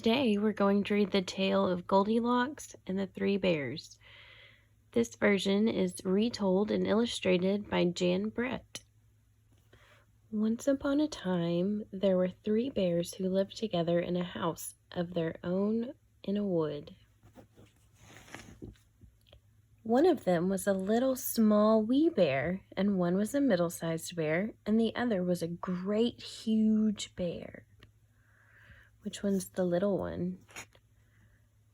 Today we're going to read the tale of Goldilocks and the Three Bears. This version is retold and illustrated by Jan Brett. Once upon a time, there were three bears who lived together in a house of their own in a wood. One of them was a little small wee bear, and one was a middle-sized bear, and the other was a great huge bear. Which one's the little one?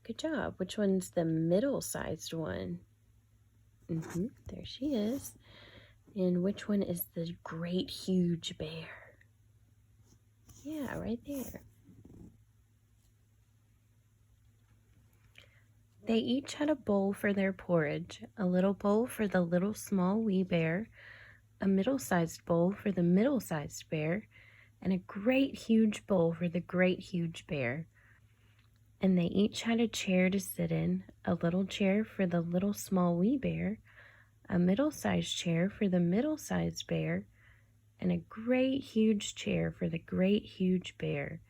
Good job. Which one's the middle-sized one? There she is. And which one is the great huge bear? Yeah, right there. They each had a bowl for their porridge, a little bowl for the little small wee bear, a middle-sized bowl for the middle-sized bear, and a great huge bowl for the great huge bear. And they each had a chair to sit in, a little chair for the little small wee bear, a middle-sized chair for the middle-sized bear, and a great huge chair for the great huge bear.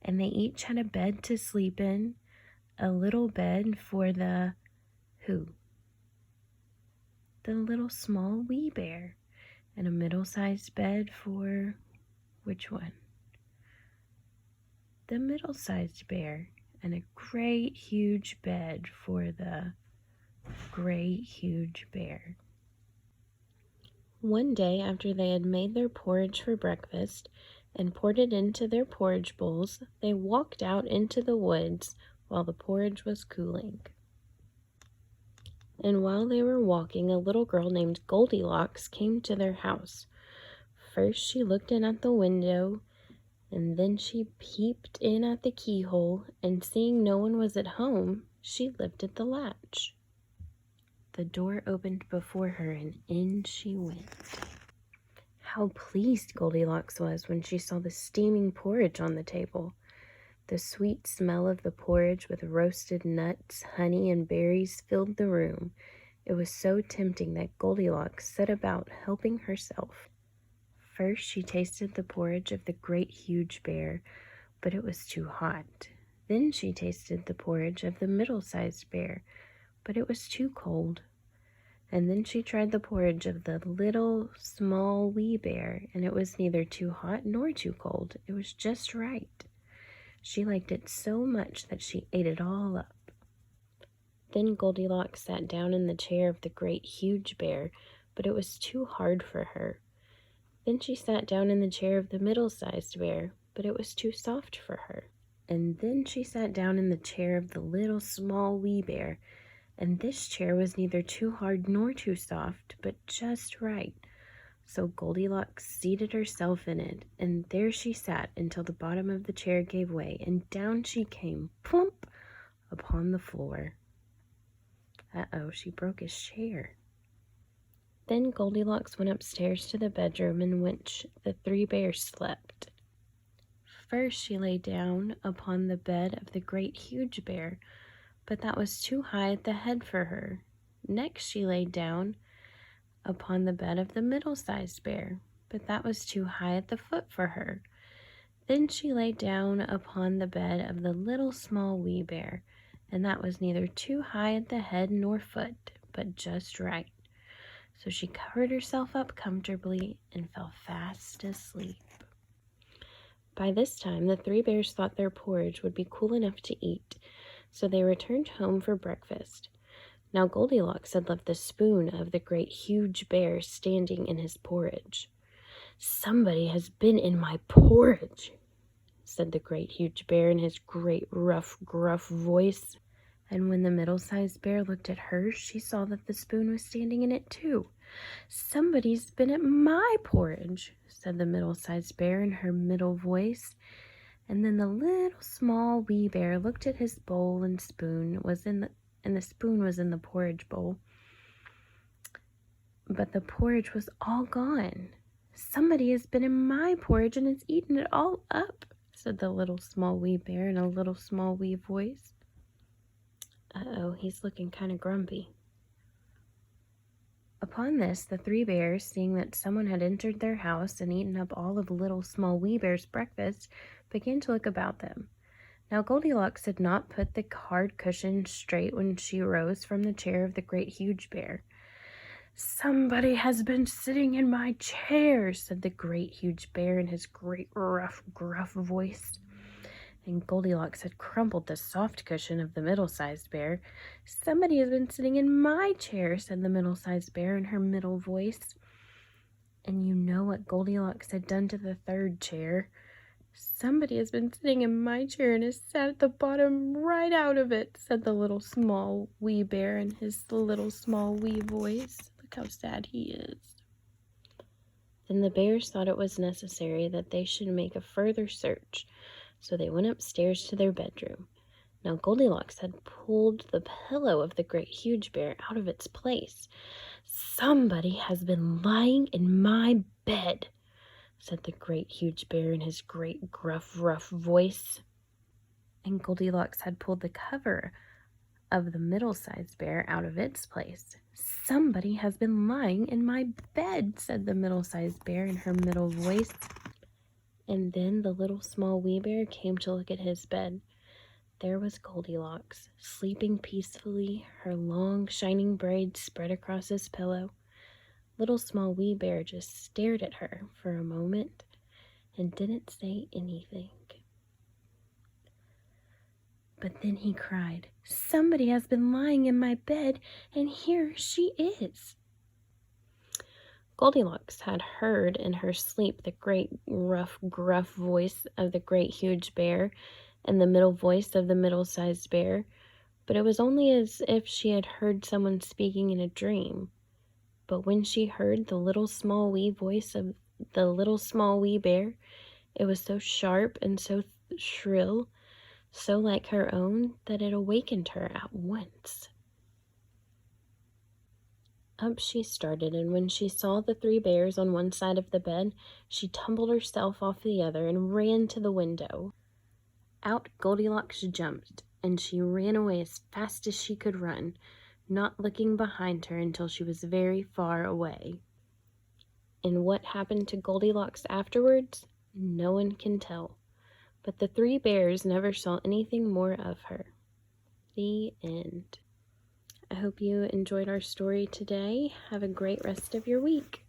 And they each had a bed to sleep in, a little bed for the who? The little small wee bear, and a middle-sized bed for which one? The middle-sized bear, and a great huge bed for the great huge bear. One day, after they had made their porridge for breakfast and poured it into their porridge bowls, they walked out into the woods while the porridge was cooling. And while they were walking, a little girl named Goldilocks came to their house. First she looked in at the window, and then she peeped in at the keyhole, and seeing no one was at home, she lifted the latch. The door opened before her, and in she went. How pleased Goldilocks was when she saw the steaming porridge on the table. The sweet smell of the porridge with roasted nuts, honey, and berries filled the room. It was so tempting that Goldilocks set about helping herself. First, she tasted the porridge of the great huge bear, but it was too hot. Then she tasted the porridge of the middle-sized bear, but it was too cold. And then she tried the porridge of the little small wee bear, and it was neither too hot nor too cold. It was just right. She liked it so much that she ate it all up. Then Goldilocks sat down in the chair of the great huge bear, but it was too hard for her. Then she sat down in the chair of the middle-sized bear, but it was too soft for her. And then she sat down in the chair of the little small wee bear, and this chair was neither too hard nor too soft, but just right. So Goldilocks seated herself in it, and there she sat until the bottom of the chair gave way, and down she came, plump, upon the floor. Uh-oh, she broke his chair. Then Goldilocks went upstairs to the bedroom in which the three bears slept. First she lay down upon the bed of the great huge bear, but that was too high at the head for her. Next she lay down upon the bed of the middle-sized bear, but that was too high at the foot for her. Then she lay down upon the bed of the little small wee bear, and that was neither too high at the head nor foot, but just right. So she covered herself up comfortably and fell fast asleep. By this time, the three bears thought their porridge would be cool enough to eat, so they returned home for breakfast. Now Goldilocks had left the spoon of the great huge bear standing in his porridge. "Somebody has been in my porridge," said the great huge bear in his great rough, gruff voice. And when the middle-sized bear looked at hers, she saw that the spoon was standing in it too. "Somebody's been at my porridge," said the middle-sized bear in her middle voice. And then the little small wee bear looked at his bowl, and the spoon was in the porridge bowl. But the porridge was all gone. "Somebody has been in my porridge and has eaten it all up," said the little small wee bear in a little small wee voice. Uh-oh, he's looking kind of grumpy. Upon this, the three bears, seeing that someone had entered their house and eaten up all of little small wee bear's breakfast, began to look about them. Now Goldilocks had not put the hard cushion straight when she rose from the chair of the great huge bear. "Somebody has been sitting in my chair," said the great huge bear in his great rough, gruff voice. And Goldilocks had crumpled the soft cushion of the middle-sized bear. "Somebody has been sitting in my chair," said the middle-sized bear in her middle voice. And you know what Goldilocks had done to the third chair. "Somebody has been sitting in my chair and has sat at the bottom right out of it," said the little small wee bear in his little small wee voice. Look how sad he is. Then the bears thought it was necessary that they should make a further search, so they went upstairs to their bedroom. Now Goldilocks had pulled the pillow of the great huge bear out of its place. "Somebody has been lying in my bed," said the great huge bear in his great gruff, rough voice. And Goldilocks had pulled the cover of the middle-sized bear out of its place. "Somebody has been lying in my bed," said the middle-sized bear in her middle voice. And then the little small wee bear came to look at his bed. There was Goldilocks, sleeping peacefully, her long, shining braids spread across his pillow. Little small wee bear just stared at her for a moment and didn't say anything. But then he cried, "Somebody has been lying in my bed, and here she is." Goldilocks had heard in her sleep the great rough, gruff voice of the great huge bear and the middle voice of the middle-sized bear, but it was only as if she had heard someone speaking in a dream. But when she heard the little small wee voice of the little small wee bear, it was so sharp and so shrill, so like her own, that it awakened her at once. Up she started, and when she saw the three bears on one side of the bed, she tumbled herself off the other and ran to the window. Out Goldilocks jumped, and she ran away as fast as she could run, not looking behind her until she was very far away. And what happened to Goldilocks afterwards, no one can tell. But the three bears never saw anything more of her. The end. I hope you enjoyed our story today. Have a great rest of your week.